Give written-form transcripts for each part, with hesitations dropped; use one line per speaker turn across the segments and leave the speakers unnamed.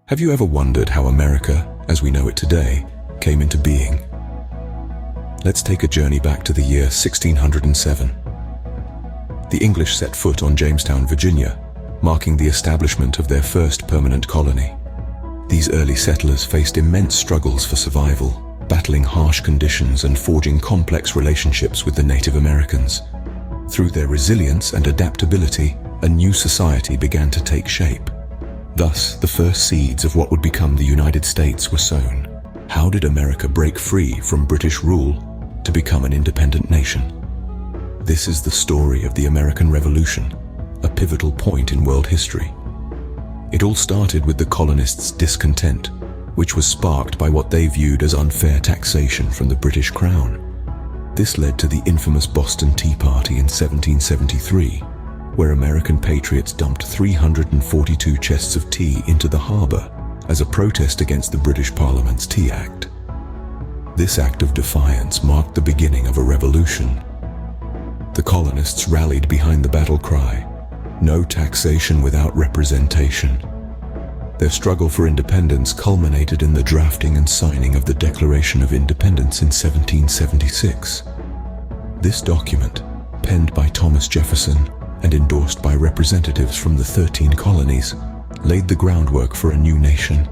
Have you ever wondered how America, as we know it today, came into being? Let's take a journey back to the year 1607. The English set foot on Jamestown, Virginia, marking the establishment of their first permanent colony. These early settlers faced immense struggles for survival, battling harsh conditions and forging complex relationships with the Native Americans. Through their resilience and adaptability, a new society began to take shape. Thus, the first seeds of what would become the United States were sown. How did America break free from British rule to become an independent nation? This is the story of the American Revolution, a pivotal point in world history. It all started with the colonists' discontent, which was sparked by what they viewed as unfair taxation from the British Crown. This led to the infamous Boston Tea Party in 1773, where American patriots dumped 342 chests of tea into the harbor as a protest against the British Parliament's Tea Act. This act of defiance marked the beginning of a revolution. The colonists rallied behind the battle cry, "No taxation without representation." Their struggle for independence culminated in the drafting and signing of the Declaration of Independence in 1776. This document, penned by Thomas Jefferson and endorsed by representatives from the 13 colonies, laid the groundwork for a new nation.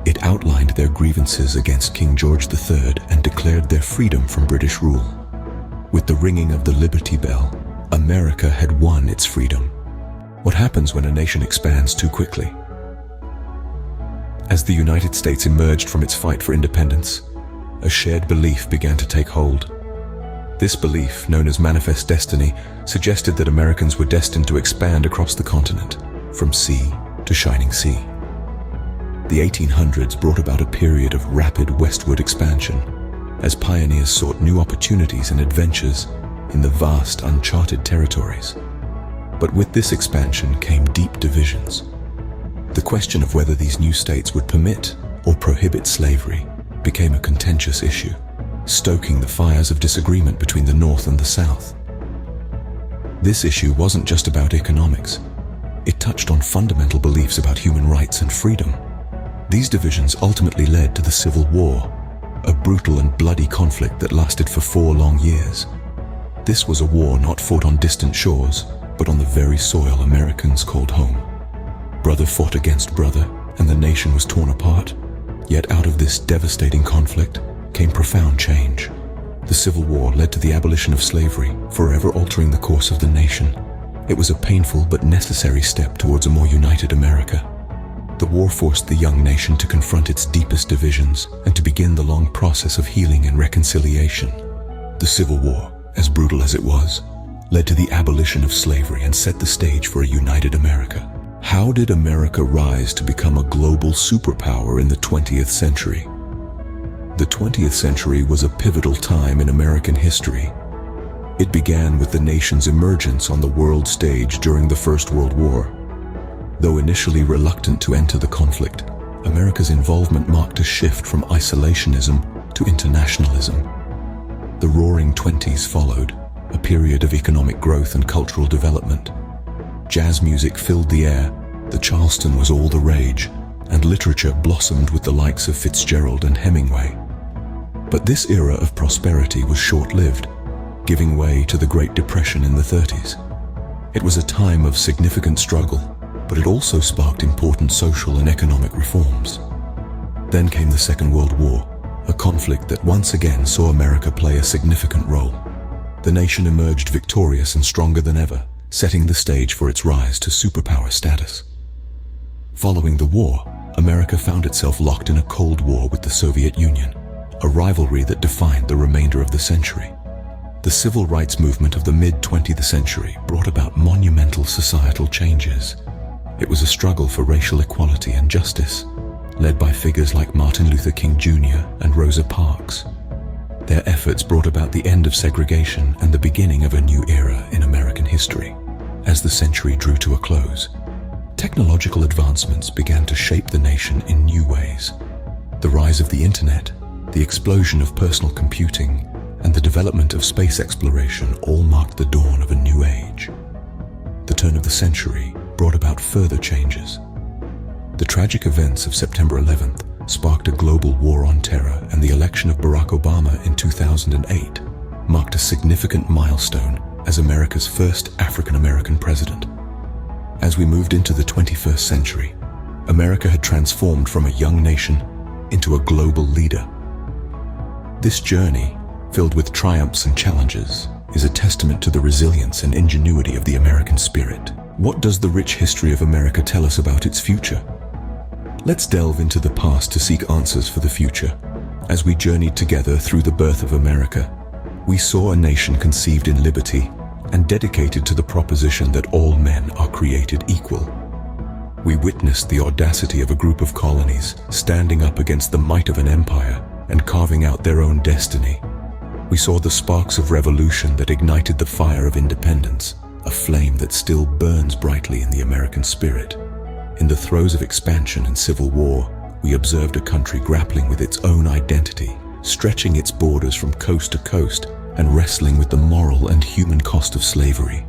It outlined their grievances against King George III and declared their freedom from British rule. With the ringing of the Liberty Bell, America had won its freedom. What happens when a nation expands too quickly? As the United States emerged from its fight for independence, a shared belief began to take hold. This belief, known as manifest destiny, suggested that Americans were destined to expand across the continent, from sea to shining sea. The 1800s brought about a period of rapid westward expansion, as pioneers sought new opportunities and adventures in the vast, uncharted territories. But with this expansion came deep divisions. The question of whether these new states would permit or prohibit slavery became a contentious issue, stoking the fires of disagreement between the North and the South. This issue wasn't just about economics. It touched on fundamental beliefs about human rights and freedom. These divisions ultimately led to the Civil War, a brutal and bloody conflict that lasted for 4 long years. This was a war not fought on distant shores, but on the very soil Americans called home. Brother fought against brother, and the nation was torn apart. Yet out of this devastating conflict came profound change. The Civil War led to the abolition of slavery, forever altering the course of the nation. It was a painful but necessary step towards a more united America. The war forced the young nation to confront its deepest divisions and to begin the long process of healing and reconciliation. The Civil War, as brutal as it was, led to the abolition of slavery and set the stage for a united America. How did America rise to become a global superpower in the 20th century? The 20th century was a pivotal time in American history. It began with the nation's emergence on the world stage during the First World War. Though initially reluctant to enter the conflict, America's involvement marked a shift from isolationism to internationalism. The Roaring Twenties followed, a period of economic growth and cultural development. Jazz music filled the air, the Charleston was all the rage, and literature blossomed with the likes of Fitzgerald and Hemingway. But this era of prosperity was short-lived, giving way to the Great Depression in the 30s. It was a time of significant struggle, but it also sparked important social and economic reforms. Then came the Second World War, a conflict that once again saw America play a significant role. The nation emerged victorious and stronger than ever, setting the stage for its rise to superpower status. Following the war, America found itself locked in a Cold War with the Soviet Union, a rivalry that defined the remainder of the century. The civil rights movement of the mid-20th century brought about monumental societal changes. It was a struggle for racial equality and justice, led by figures like Martin Luther King Jr. and Rosa Parks. Their efforts brought about the end of segregation and the beginning of a new era in American history. As the century drew to a close, technological advancements began to shape the nation in new ways. The rise of the internet, the explosion of personal computing, and the development of space exploration all marked the dawn of a new age. The turn of the century brought about further changes. The tragic events of September 11th sparked a global war on terror, and the election of Barack Obama in 2008 marked a significant milestone as America's first African-American president. As we moved into the 21st century, America had transformed from a young nation into a global leader. This journey, filled with triumphs and challenges, is a testament to the resilience and ingenuity of the American spirit. What does the rich history of America tell us about its future? Let's delve into the past to seek answers for the future. As we journeyed together through the birth of America, we saw a nation conceived in liberty and dedicated to the proposition that all men are created equal. We witnessed the audacity of a group of colonies standing up against the might of an empire and carving out their own destiny. We saw the sparks of revolution that ignited the fire of independence, a flame that still burns brightly in the American spirit. In the throes of expansion and civil war, we observed a country grappling with its own identity, stretching its borders from coast to coast and wrestling with the moral and human cost of slavery.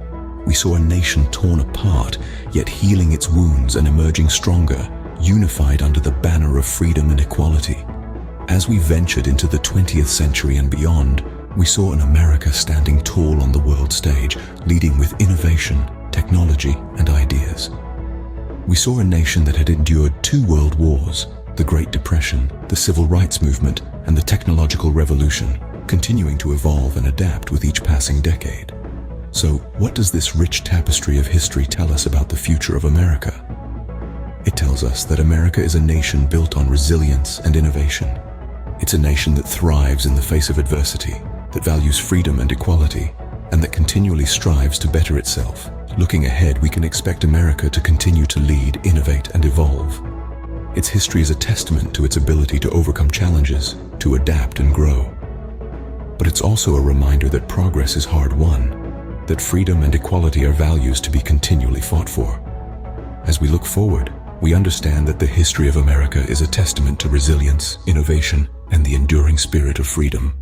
We saw a nation torn apart, yet healing its wounds and emerging stronger, unified under the banner of freedom and equality. As we ventured into the 20th century and beyond, we saw an America standing tall on the world stage, leading with innovation, technology, and ideas. We saw a nation that had endured 2 world wars, the Great Depression, the Civil Rights Movement, and the Technological Revolution, continuing to evolve and adapt with each passing decade. So, what does this rich tapestry of history tell us about the future of America? It tells us that America is a nation built on resilience and innovation. It's a nation that thrives in the face of adversity, that values freedom and equality, and that continually strives to better itself. Looking ahead, we can expect America to continue to lead, innovate, and evolve. Its history is a testament to its ability to overcome challenges, to adapt and grow. But it's also a reminder that progress is hard-won, that freedom and equality are values to be continually fought for. As we look forward, we understand that the history of America is a testament to resilience, innovation, and the enduring spirit of freedom.